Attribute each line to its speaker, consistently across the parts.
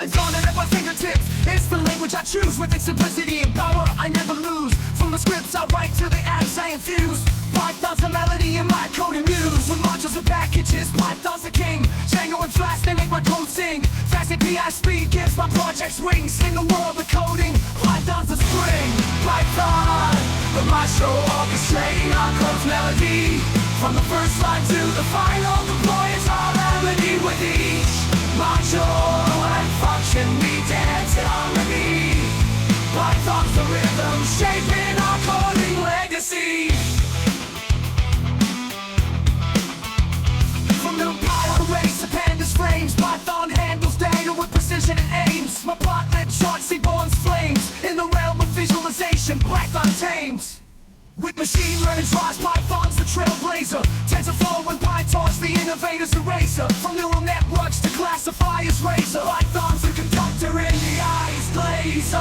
Speaker 1: Python at my fingertips, it's the language I choose. With its simplicity and power I never lose. From the scripts I write to the apps I infuse, Python's the melody in my code and muse. With modules and packages, Python's the king. Django and Flask, they make my code sing. FastAPI speed gives my projects wings. In the world of coding, Python's the spring. Python, the maestro, orchestrating our code's melody. From the first line to the final deploy is our remedy. With each module and function we dance in harmony. Python's the rhythm shaping our coding legacy. From NumPy arrays to Pandas flames, Python handles data with precision and aims. Matplotlib charts Seaborn's flames. In the realm of visualization, Python tames. With machine learning drives, Python's the trailblazer. TensorFlow and PyTorch, the innovator's eraser. From neural networks to classifiers razor, Python's the conductor in the eyes glazer.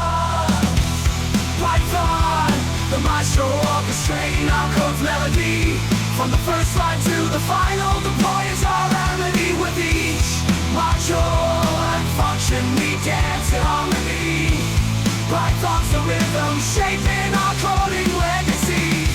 Speaker 1: Python, the maestro, orchestrating our code's melody. From the first line to the final deploy is our remedy. With each module and function we dance in harmony. Python's the rhythm shaping our coding legacy.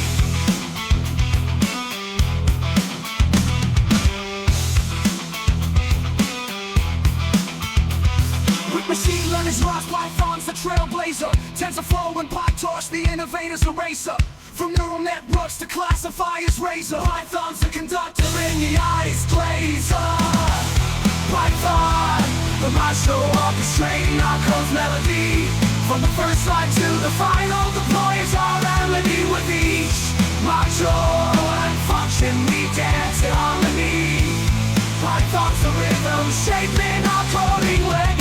Speaker 1: With machine learning's rise, Python's the trailblazer. TensorFlow and PyTorch, the innovator's eraser. From neural networks to classifiers razor, Python's the conductor in the eyes glazer. Python, the maestro, orchestrating our code's melody. From the first line to the final deploy is our remedy. With each module and function we dance in harmony. Python's the rhythm shaping our coding legacy.